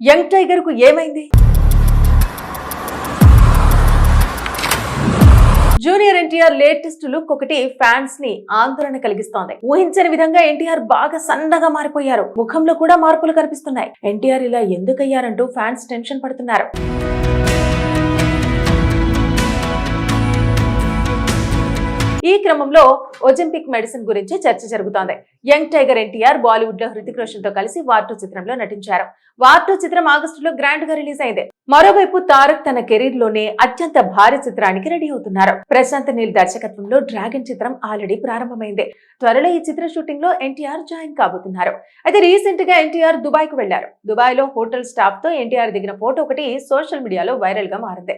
Young tiger కు ఏమైంది? Junior NTR latest look ఒకటి ఫ్యాన్స్ ని ఆందోళన కలిగిస్తోంది. ఊహించని విధంగా ఎన్టీఆర్ బాగా సన్నగా మారిపోయారు. ముఖంలో కూడా మార్పులు కనిపిస్తున్నాయి. ఎన్టీఆర్ ఇలా ఎందుకయ్యారంటూ ఫ్యాన్స్ టెన్షన్ పడుతున్నారు. ఈ క్రమంలో ఒలింపిక్ మెడిసిన్ గురించి చర్చ జరుగుతోంది. యంగ్ టైగర్ ఎన్టీఆర్ బాలీవుడ్ లో హృతిక్ రోషన్ తో కలిసి వార్ 2 చిత్రంలో నటించారు. వార్ 2 చిత్రం ఆగస్టులో గ్రాండ్ గా రిలీజ్ అయింది. మరోవైపు తారక్ తన కెరీర్ లోనే అత్యంత భారీ చిత్రానికి రెడీ అవుతున్నారు. ప్రశాంత్ నీల్ దర్శకత్వంలో డ్రాగన్ చిత్రం ఆల్రెడీ ప్రారంభమైంది. త్వరలో ఈ చిత్ర షూటింగ్ లో ఎన్టీఆర్ జాయిన్ కాబోతున్నారు. అయితే రీసెంట్ గా ఎన్టీఆర్ దుబాయ్ కు వెళ్లారు. దుబాయ్ లో హోటల్ స్టాఫ్ తో ఎన్టీఆర్ దిగిన ఫోటో ఒకటి సోషల్ మీడియాలో వైరల్ గా మారింది.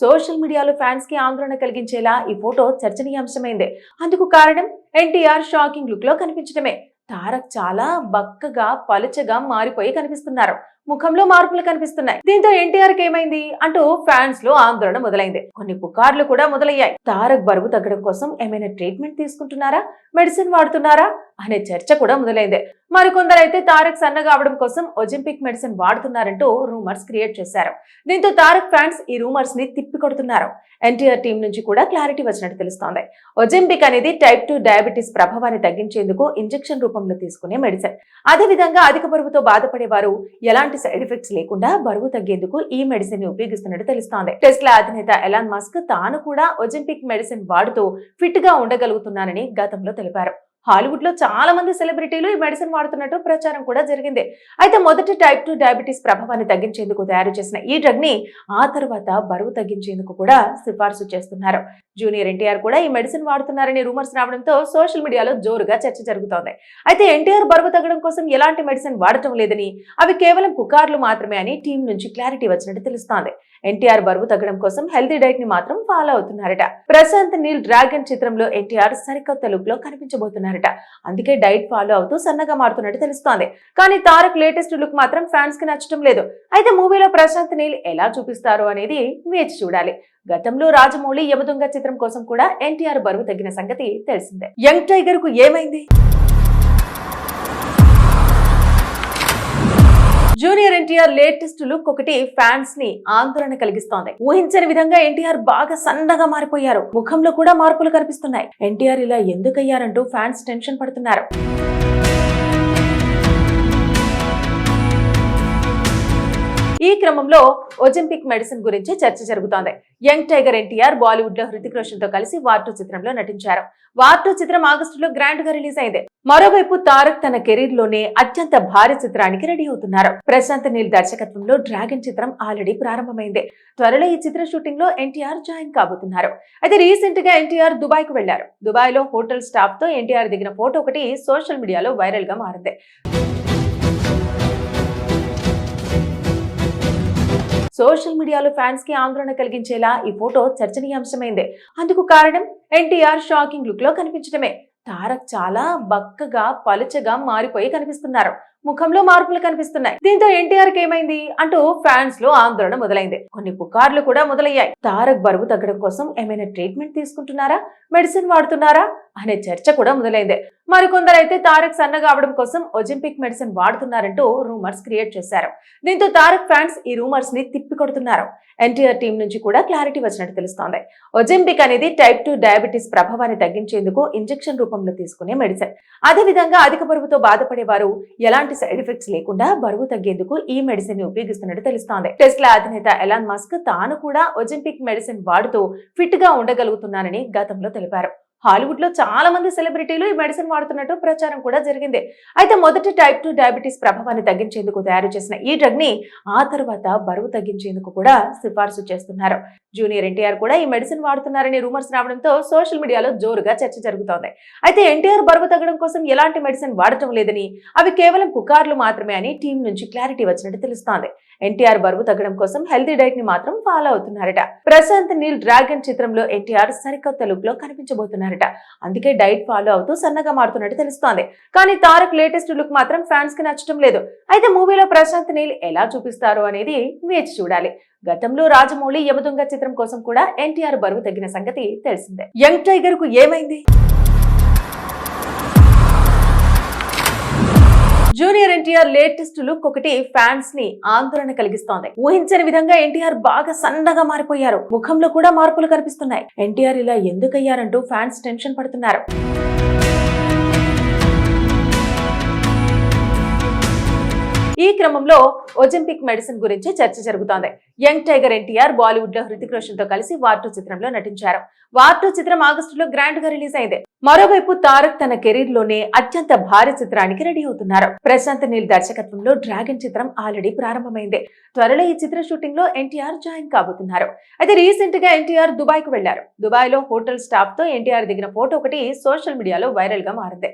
సోషల్ మీడియాలో ఫ్యాన్స్ కి ఆందోళన కలిగించేలా ఈ ఫోటో చర్చనీయాంశమైంది. అందుకు కారణం ఎన్టీఆర్ షాకింగ్ లుక్ లో కనిపించడమే. తారక్ చాలా బక్కగా పలుచగా మారిపోయి కనిపిస్తున్నారు. ముఖంలో మార్పులు కనిపిస్తున్నాయి. దీంతో ఎన్టీఆర్ కి ఏమైంది అంటూ ఫ్యాన్స్ లో ఆందోళన మొదలైంది. కొన్ని పుకార్లు కూడా మొదలయ్యాయి. తారక్ బరువు తగ్గడం కోసం ఏమైనా ట్రీట్మెంట్ తీసుకుంటున్నారా, మెడిసిన్ వాడుతున్నారా అనే చర్చ కూడా మొదలైంది. మరికొందరైతే తారక్ సన్నగా అవడం కోసం ఒలింపిక్ మెడిసిన్ వాడుతున్నారంటూ రూమర్స్ క్రియేట్ చేశారు. దీంతో తారక్ ఫ్యాన్స్ ఈ రూమర్స్ ని తిప్పికొడుతున్నారు. ఎన్టీఆర్ టీం నుంచి కూడా క్లారిటీ వచ్చినట్టు తెలుస్తోంది. ఒలింపిక్ అనేది టైప్ 2 డయాబెటీస్ ప్రభావాన్ని తగ్గించేందుకు ఇంజెక్షన్ రూపంలో తీసుకునే మెడిసిన్. అదేవిధంగా అధిక బరువుతో బాధపడేవారు ఎలాంటి సైడ్ ఎఫెక్ట్స్ లేకుండా బరువు తగ్గేందుకు ఈ మెడిసిన్ ని ఉపయోగిస్తున్నట్టు తెలుస్తోంది. టెస్లా అధినేత ఎలాన్ మస్క్ తాను కూడా ఒలింపిక్ మెడిసిన్ వాడుతూ ఫిట్ గా ఉండగలుగుతున్నానని గతంలో తెలిపారు. హాలీవుడ్ లో చాలా మంది సెలబ్రిటీలు ఈ మెడిసిన్ వాడుతున్నట్టు ప్రచారం కూడా జరిగింది. అయితే మొదటి టైప్ 2 డయాబెటీస్ ప్రభావాన్ని తగ్గించేందుకు తయారు చేసిన ఈ డ్రగ్ ని ఆ తర్వాత బరువు తగ్గించేందుకు కూడా సిఫార్సు చేస్తున్నారు. జూనియర్ ఎన్టీఆర్ కూడా ఈ మెడిసిన్ వాడుతున్నారని రూమర్స్ రావడంతో సోషల్ మీడియాలో జోరుగా చర్చ జరుగుతోంది. అయితే ఎన్టీఆర్ బరువు తగ్గడం కోసం ఎలాంటి మెడిసిన్ వాడటం లేదని, అవి కేవలం పుకార్లు మాత్రమే అని టీం నుంచి క్లారిటీ వచ్చినట్టు తెలుస్తోంది. ఎన్టీఆర్ బరువు తగ్గడం కోసం హెల్తీ డైట్ ని మాత్రం ఫాలో అవుతున్నారట. ప్రశాంత్ నీల్ డ్రాగన్ చిత్రంలో ఎన్టీఆర్ సరికొత్త లుక్ లో కనిపించబోతున్నారట. అందుకే డైట్ ఫాలో అవుతూ సన్నగా మారుతున్నట్టు తెలుస్తోంది. కానీ తారక్ లేటెస్ట్ లుక్ మాత్రం ఫ్యాన్స్ కి నచ్చడం లేదు. అయితే మూవీలో ప్రశాంత్ నీల్ ఎలా చూపిస్తారు అనేది వేచి చూడాలి. గతంలో రాజమౌళి యమదొంగ చిత్రం కోసం కూడా ఎన్టీఆర్ బరువు తగ్గిన సంగతి తెలిసిందే. యంగ్ టైగర్ కు ఏమైంది? జూనియర్ ఎన్టీఆర్ లేటెస్ట్ లుక్ ఒకటి ఫ్యాన్స్ ని ఆందోళన కలిగిస్తోంది. ఊహించని విధంగా ఎన్టీఆర్ బాగా సన్నగా మారిపోయారు. ముఖంలో కూడా మార్పులు కనిపిస్తున్నాయి. ఎన్టీఆర్ ఇలా ఎందుకయ్యారంటూ ఫ్యాన్స్ టెన్షన్ పడుతున్నారు. ఈ క్రమంలో ఒలింపిక్ మెడిసిన్ గురించి చర్చ జరుగుతోంది. యంగ్ టైగర్ ఎన్టీఆర్ బాలీవుడ్ లో హృతిక్ రోషన్ తో కలిసి వార్ 2 చిత్రంలో నటించారు. వార్ 2 చిత్రం ఆగస్టులో గ్రాండ్ గా రిలీజ్ అయింది. మరోవైపు తారక్ తన కెరీర్ లోనే అత్యంత భారీ చిత్రానికి రెడీ అవుతున్నారు. ప్రశాంత్ నీల్ దర్శకత్వంలో డ్రాగన్ చిత్రం ఆల్రెడీ ప్రారంభమైంది. త్వరలో ఈ చిత్ర షూటింగ్ లో ఎన్టీఆర్ జాయిన్ కాబోతున్నారు. అయితే రీసెంట్ గా ఎన్టీఆర్ దుబాయ్ కు వెళ్లారు. దుబాయ్ లో హోటల్ స్టాఫ్ తో ఎన్టీఆర్ దిగిన ఫోటో ఒకటి సోషల్ మీడియాలో వైరల్ గా మారింది. సోషల్ మీడియాలో ఫ్యాన్స్ కి ఆందోళన కలిగించేలా ఈ ఫోటో చర్చనీయాంశమైంది. అందుకు కారణం ఎన్టీఆర్ షాకింగ్ లుక్ లో కనిపించడమే. తారక్ చాలా బక్కగా పలుచగా మారిపోయి కనిపిస్తున్నారు. ముఖంలో మార్పులు కనిపిస్తున్నాయి. దీంతో ఎన్టీఆర్ కి ఏమైంది అంటూ ఫ్యాన్స్ లో ఆందోళన మొదలైంది. కొన్ని పుకార్లు కూడా మొదలయ్యాయి. తారక్ బరువు తగ్గడం కోసం ఏమైనా ట్రీట్మెంట్ తీసుకుంటున్నారా, మెడిసిన్ వాడుతున్నారా అనే చర్చ కూడా మొదలైంది. మరికొందరైతే తారక్ సన్నగా అవడం కోసం ఒలింపిక్ మెడిసిన్ వాడుతున్నారంటూ రూమర్స్ క్రియేట్ చేశారు. దీంతో తారక్ ఫ్యాన్స్ ఈ రూమర్స్ ని తిప్పికొడుతున్నారు. ఎన్టీఆర్ టీం నుంచి కూడా క్లారిటీ వచ్చినట్టు తెలుస్తోంది. ఒలింపిక్ అనేది టైప్ 2 డయాబెటీస్ ప్రభావాన్ని తగ్గించేందుకు ఇంజెక్షన్ రూపంలో తీసుకునే మెడిసిన్. అదేవిధంగా అధిక బరువుతో బాధపడేవారు ఎలాంటి సైడ్ ఎఫెక్ట్స్ లేకుండా బరువు తగ్గేందుకు ఈ మెడిసిన్ ని ఉపయోగిస్తున్నట్టు తెలుస్తోంది. టెస్లా అధినేత ఎలాన్ మస్క్ తాను కూడా ఒలింపిక్ మెడిసిన్ వాడుతూ ఫిట్ గా ఉండగలుగుతున్నానని గతంలో తెలిపారు. హాలీవుడ్ లో చాలా మంది సెలబ్రిటీలు ఈ మెడిసిన్ వాడుతున్నట్టు ప్రచారం కూడా జరిగింది. అయితే మొదటి టైప్ 2 డయాబెటీస్ ప్రభావాన్ని తగ్గించేందుకు తయారు చేసిన ఈ డ్రగ్ ని ఆ తర్వాత బరువు తగ్గించేందుకు కూడా సిఫార్సు చేస్తున్నారు. జూనియర్ ఎన్టీఆర్ కూడా ఈ మెడిసిన్ వాడుతున్నారని రూమర్స్ రావడంతో సోషల్ మీడియాలో జోరుగా చర్చ జరుగుతోంది. అయితే ఎన్టీఆర్ బరువు తగ్గడం కోసం ఎలాంటి మెడిసిన్ వాడటం లేదని, అవి కేవలం పుకార్లు మాత్రమే అని టీం నుంచి క్లారిటీ వచ్చినట్టు తెలుస్తోంది. ఎన్టీఆర్ బరువు తగ్గడం కోసం హెల్తీ డైట్ ని మాత్రం ఫాలో అవుతున్నారట. ప్రశాంత్ నీల్ డ్రాగన్ చిత్రంలో ఎన్టీఆర్ సరికొత్త లుక్ లో కనిపించబోతున్నారట. అందుకే డైట్ ఫాలో అవుతూ సన్నగా మారుతున్నట్టు తెలుస్తోంది. కానీ తారక్ లేటెస్ట్ లుక్ మాత్రం ఫ్యాన్స్ కి నచ్చడం లేదు. అయితే మూవీలో ప్రశాంత్ నీల్ ఎలా చూపిస్తారు అనేది వేచి చూడాలి. గతంలో రాజమౌళి యమదొంగ చిత్రం కోసం కూడా ఎన్టీఆర్ బరువు తగ్గిన సంగతి తెలిసిందే. యంగ్ టైగర్ కు ఏమైంది? ఎన్టీఆర్ లేటెస్ట్ లుక్ ఒకటి ఫ్యాన్స్ ని ఆందోళన కలిగిస్తోంది. ఊహించని విధంగా ఎన్టీఆర్ బాగా సన్నగా మారిపోయారు. ముఖంలో కూడా మార్పులు కనిపిస్తున్నాయి. ఎన్టీఆర్ ఇలా ఎందుకయ్యారంటూ ఫ్యాన్స్ టెన్షన్ పడుతున్నారు. ఈ క్రమంలో ఒజెంపిక్ మెడిసిన్ గురించి చర్చ జరుగుతోంది. యంగ్ టైగర్ ఎన్టీఆర్ బాలీవుడ్ లో హృతిక్ రోషన్ తో కలిసి వార్ 2 చిత్రంలో నటించారు. వార్ 2 చిత్రం ఆగస్టులో గ్రాండ్ గా రిలీజ్ అయింది. మరోవైపు తారక్ తన కెరీర్ లోనే అత్యంత భారీ చిత్రానికి రెడీ అవుతున్నారు. ప్రశాంత్ నీల్ దర్శకత్వంలో డ్రాగన్ చిత్రం ఆల్రెడీ ప్రారంభమైంది. త్వరలో ఈ చిత్ర షూటింగ్ లో ఎన్టీఆర్ జాయిన్ కాబోతున్నారు. అయితే రీసెంట్ గా ఎన్టీఆర్ దుబాయ్ కు వెళ్లారు. దుబాయ్ లో హోటల్ స్టాఫ్ తో ఎన్టీఆర్ దిగిన ఫోటో ఒకటి సోషల్ మీడియాలో వైరల్ గా మారింది.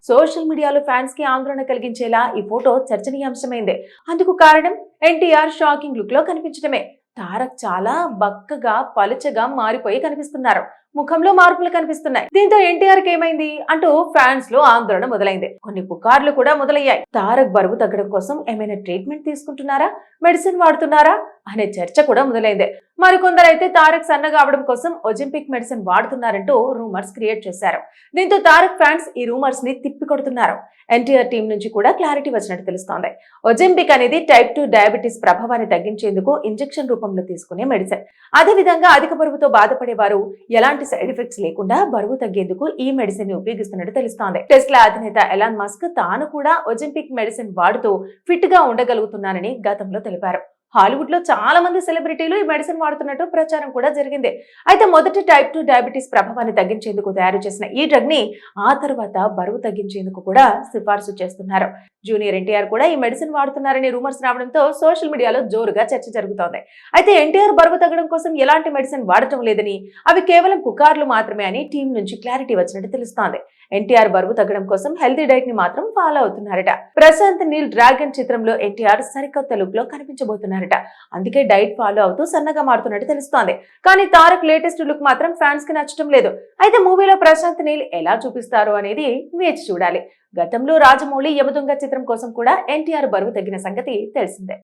సోషల్ మీడియాలో ఫ్యాన్స్ కి ఆందోళన కలిగించేలా ఈ ఫోటో చర్చనీయాంశమైంది. అందుకు కారణం ఎన్టీఆర్ షాకింగ్ లుక్ లో కనిపించడమే. తారక్ చాలా బక్కగా పలుచగా మారిపోయి కనిపిస్తున్నారు. ముఖంలో మార్పులు కనిపిస్తున్నాయి. దీంతో ఎన్టీఆర్ కి ఏమైంది అంటూ ఫ్యాన్స్ లో ఆందోళన మొదలైంది. కొన్ని పుకార్లు కూడా మొదలయ్యాయి. తారక్ బరువు తగ్గడం కోసం ఏమైనా ట్రీట్మెంట్ తీసుకుంటున్నారా, మెడిసిన్ వాడుతున్నారా అనే చర్చ కూడా మొదలైంది. మరికొందరైతే తారక్ సన్నగా అవడం కోసం ఒజెంపిక్ మెడిసిన్ వాడుతున్నారంటూ రూమర్స్ క్రియేట్ చేశారు. దీంతో తారక్ ఫ్యాన్స్ ఈ రూమర్స్ ని తిప్పికొడుతున్నారు. ఎన్టీఆర్ టీం నుంచి కూడా క్లారిటీ వచ్చినట్టు తెలుస్తోంది. ఒజెంపిక్ అనేది టైప్ 2 డయాబెటీస్ ప్రభావాన్ని తగ్గించేందుకు ఇంజెక్షన్ రూపంలో తీసుకునే మెడిసిన్. అదేవిధంగా అధిక బరువుతో బాధపడేవారు ఎలాంటి సైడ్ ఎఫెక్ట్స్ లేకుండా బరువు తగ్గేందుకు ఈ మెడిసిన్ ని ఉపయోగిస్తున్నట్టు తెలుస్తోంది. టెస్లా అధినేత ఎలాన్ మస్క్ తాను కూడా ఒజెంపిక్ మెడిసిన్ వాడుతూ ఫిట్ గా ఉండగలుగుతున్నానని గతంలో తెలిపారు. హాలీవుడ్ లో చాలా మంది సెలబ్రిటీలు ఈ మెడిసిన్ వాడుతున్నట్టు ప్రచారం కూడా జరిగింది. అయితే మొదటి టైప్ 2 డయాబెటీస్ ప్రభావాన్ని తగ్గించేందుకు తయారు చేసిన ఈ డ్రగ్ ని ఆ తర్వాత బరువు తగ్గించేందుకు కూడా సిఫార్సు చేస్తున్నారు. జూనియర్ ఎన్టీఆర్ కూడా ఈ మెడిసిన్ వాడుతున్నారని రూమర్స్ రావడంతో సోషల్ మీడియాలో జోరుగా చర్చ జరుగుతోంది. అయితే ఎన్టీఆర్ బరువు తగ్గడం కోసం ఎలాంటి మెడిసిన్ వాడటం లేదని, అవి కేవలం పుకార్లు మాత్రమే అని టీం నుంచి క్లారిటీ వచ్చినట్టు తెలుస్తోంది. ఎన్టీఆర్ బరువు తగ్గడం కోసం హెల్తీ డైట్ ని మాత్రం ఫాలో అవుతున్నారట. ప్రశాంత్ నీల్ డ్రాగన్ చిత్రంలో ఎన్టీఆర్ సరికొత్త లుక్ లో కనిపించబోతున్నారట. అందుకే డైట్ ఫాలో అవుతూ సన్నగా మారుతున్నట్టు తెలుస్తోంది. కానీ తారక్ లేటెస్ట్ లుక్ మాత్రం ఫ్యాన్స్ కి నచ్చడం లేదు. అయితే మూవీలో ప్రశాంత్ నీల్ ఎలా చూపిస్తారు అనేది వేచి చూడాలి. గతంలో రాజమౌళి యమదొంగ చిత్రం కోసం కూడా ఎన్టీఆర్ బరువు తగ్గిన సంగతి తెలిసిందే.